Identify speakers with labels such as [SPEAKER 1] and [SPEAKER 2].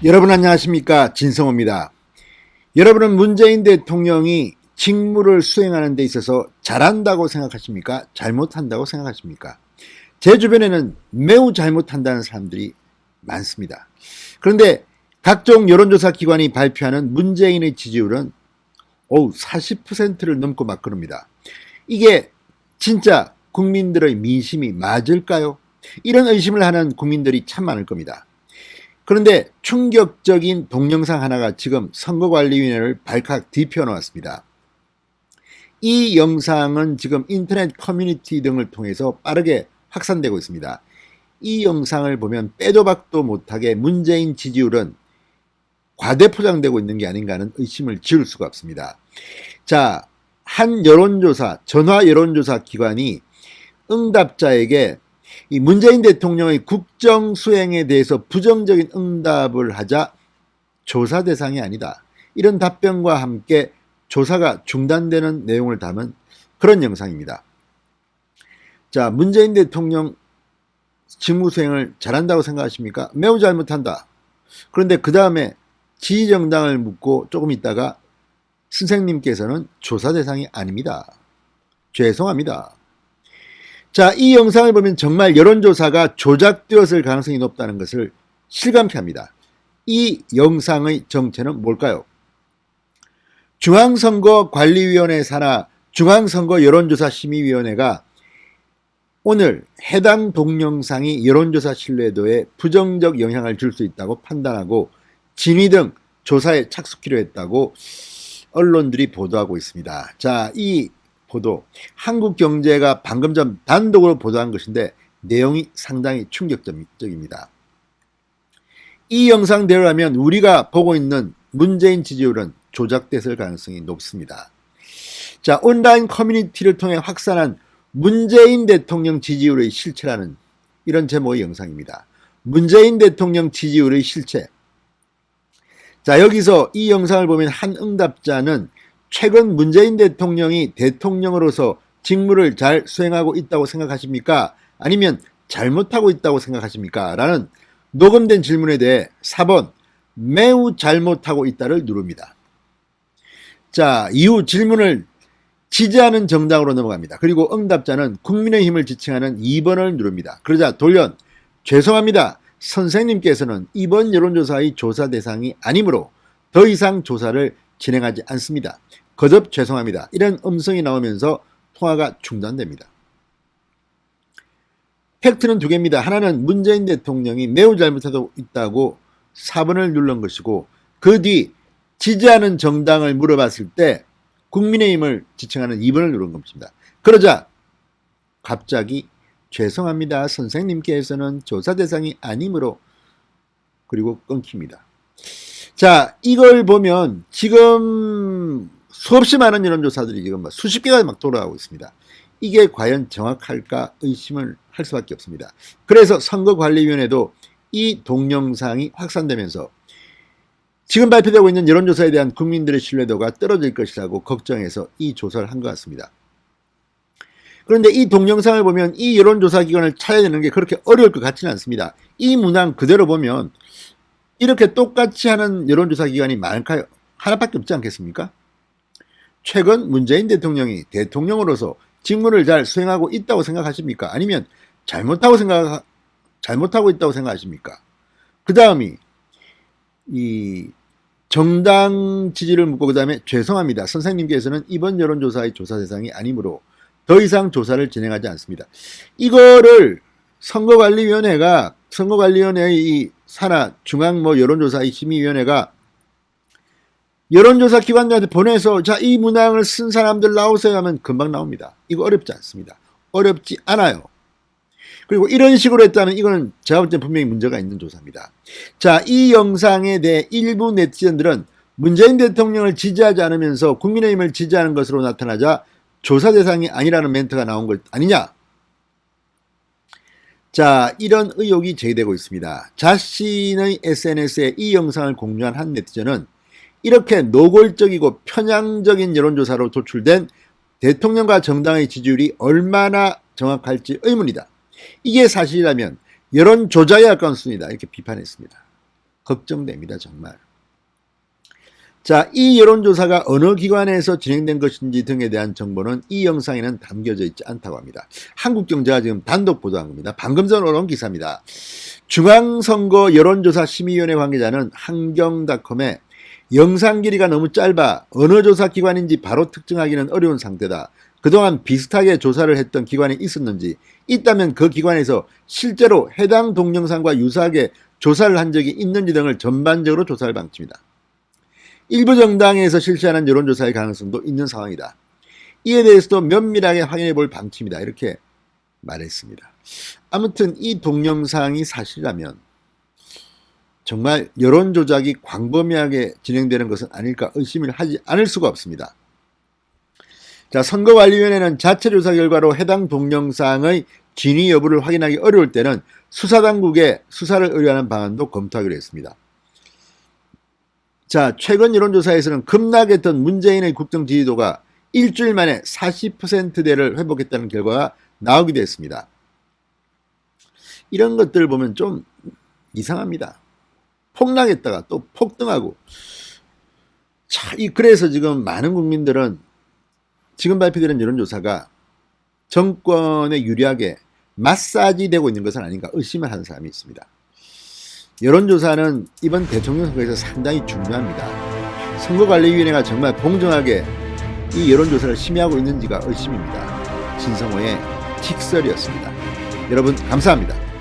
[SPEAKER 1] 여러분 안녕하십니까, 진성호입니다. 여러분은 문재인 대통령이 직무를 수행하는 데 있어서 잘한다고 생각하십니까? 잘못한다고 생각하십니까? 제 주변에는 매우 잘못한다는 사람들이 많습니다. 그런데 각종 여론조사 기관이 발표하는 문재인의 지지율은 40%를 넘고 막 그럽니다. 이게 진짜 국민들의 민심이 맞을까요? 이런 의심을 하는 국민들이 참 많을 겁니다. 그런데 충격적인 동영상 하나가 지금 선거관리위원회를 발칵 뒤집어 놓았습니다. 이 영상은 지금 인터넷 커뮤니티 등을 통해서 빠르게 확산되고 있습니다. 이 영상을 보면 빼도 박도 못하게 문재인 지지율은 과대포장되고 있는 게 아닌가 하는 의심을 지울 수가 없습니다. 자, 한 여론조사, 전화 여론조사 기관이 응답자에게 이 문재인 대통령의 국정 수행에 대해서 부정적인 응답을 하자 조사 대상이 아니다, 이런 답변과 함께 조사가 중단되는 내용을 담은 그런 영상입니다. 자, 문재인 대통령 직무 수행을 잘한다고 생각하십니까? 매우 잘못한다. 그런데 그 다음에 지지정당을 묻고 조금 있다가 선생님께서는 조사 대상이 아닙니다. 죄송합니다. 자, 이 영상을 보면 정말 여론조사가 조작되었을 가능성이 높다는 것을 실감케 합니다. 이 영상의 정체는 뭘까요? 중앙선거관리위원회 산하 중앙선거 여론조사심의위원회가 오늘 해당 동영상이 여론조사 신뢰도에 부정적 영향을 줄 수 있다고 판단하고 진위 등 조사에 착수키로 했다고 언론들이 보도하고 있습니다. 자, 이 보도, 한국경제가 방금 전 단독으로 보도한 것인데 내용이 상당히 충격적입니다. 이 영상대로라면 우리가 보고 있는 문재인 지지율은 조작됐을 가능성이 높습니다. 자, 온라인 커뮤니티를 통해 확산한 문재인 대통령 지지율의 실체라는 이런 제목의 영상입니다. 문재인 대통령 지지율의 실체. 자, 여기서 이 영상을 보면 한 응답자는 최근 문재인 대통령이 대통령으로서 직무를 잘 수행하고 있다고 생각하십니까? 아니면 잘못하고 있다고 생각하십니까? 라는 녹음된 질문에 대해 4번 매우 잘못하고 있다를 누릅니다. 자, 이후 질문을 지지하는 정당으로 넘어갑니다. 그리고 응답자는 국민의힘을 지칭하는 2번을 누릅니다. 그러자 돌연 죄송합니다, 선생님께서는 이번 여론조사의 조사 대상이 아니므로 더 이상 조사를 진행하지 않습니다. 거듭 죄송합니다, 이런 음성이 나오면서 통화가 중단됩니다. 팩트는 두 개입니다. 하나는 문재인 대통령이 매우 잘못하고 있다고 4번을 누른 것이고, 그 뒤 지지하는 정당을 물어봤을 때 국민의힘을 지칭하는 2번을 누른 것입니다. 그러자 갑자기 죄송합니다, 선생님께서는 조사 대상이 아니므로, 그리고 끊깁니다. 자, 이걸 보면 지금 수없이 많은 여론조사들이 지금 수십 개가 막 돌아가고 있습니다. 이게 과연 정확할까 의심을 할 수밖에 없습니다. 그래서 선거관리위원회도 이 동영상이 확산되면서 지금 발표되고 있는 여론조사에 대한 국민들의 신뢰도가 떨어질 것이라고 걱정해서 이 조사를 한 것 같습니다. 그런데 이 동영상을 보면 이 여론조사 기관을 찾아내는 게 그렇게 어려울 것 같지는 않습니다. 이 문항 그대로 보면 이렇게 똑같이 하는 여론조사 기관이 많을까요? 하나밖에 없지 않겠습니까? 최근 문재인 대통령이 대통령으로서 직무를 잘 수행하고 있다고 생각하십니까? 아니면 잘못하고 있다고 생각하십니까? 그 다음이 이 정당 지지를 묻고 그 다음에 죄송합니다, 선생님께서는 이번 여론조사의 조사 대상이 아니므로 더 이상 조사를 진행하지 않습니다. 이거를 선거관리위원회의 이 산하 중앙 여론조사 심의위원회가 여론조사 기관들한테 보내서 자, 이 문항을 쓴 사람들 나오세요 하면 금방 나옵니다. 이거 어렵지 않습니다. 어렵지 않아요. 그리고 이런 식으로 했다면 이거는 제가 볼 때 분명히 문제가 있는 조사입니다. 자, 이 영상에 대해 일부 네티즌들은 문재인 대통령을 지지하지 않으면서 국민의힘을 지지하는 것으로 나타나자 조사 대상이 아니라는 멘트가 나온 것 아니냐? 자, 이런 의혹이 제기되고 있습니다. 자신의 SNS에 이 영상을 공유한 한 네티즌은 이렇게 노골적이고 편향적인 여론조사로 도출된 대통령과 정당의 지지율이 얼마나 정확할지 의문이다. 이게 사실이라면 여론 조작에 가까운 수준이다, 이렇게 비판했습니다. 걱정됩니다. 정말. 자, 이 여론조사가 어느 기관에서 진행된 것인지 등에 대한 정보는 이 영상에는 담겨져 있지 않다고 합니다. 한국경제가 지금 단독 보도한 겁니다. 방금 전 올라온 기사입니다. 중앙선거 여론조사 심의위원회 관계자는 한경닷컴에 영상 길이가 너무 짧아 어느 조사 기관인지 바로 특정하기는 어려운 상태다. 그동안 비슷하게 조사를 했던 기관이 있었는지, 있다면 그 기관에서 실제로 해당 동영상과 유사하게 조사를 한 적이 있는지 등을 전반적으로 조사할 방침이다. 일부 정당에서 실시하는 여론조사의 가능성도 있는 상황이다. 이에 대해서도 면밀하게 확인해 볼 방침이다. 이렇게 말했습니다. 아무튼 이 동영상이 사실이라면 정말 여론조작이 광범위하게 진행되는 것은 아닐까 의심을 하지 않을 수가 없습니다. 자, 선거관리위원회는 자체 조사 결과로 해당 동영상의 진위 여부를 확인하기 어려울 때는 수사당국에 수사를 의뢰하는 방안도 검토하기로 했습니다. 자, 최근 여론조사에서는 급락했던 문재인의 국정 지지도가 일주일 만에 40%대를 회복했다는 결과가 나오기도 했습니다. 이런 것들을 보면 좀 이상합니다. 폭락했다가 또 폭등하고. 자, 그래서 지금 많은 국민들은 지금 발표되는 여론조사가 정권에 유리하게 마사지 되고 있는 것은 아닌가 의심을 하는 사람이 있습니다. 여론조사는 이번 대통령 선거에서 상당히 중요합니다. 선거관리위원회가 정말 공정하게 이 여론조사를 심의하고 있는지가 의심입니다. 진성호의 직설이었습니다. 여러분 감사합니다.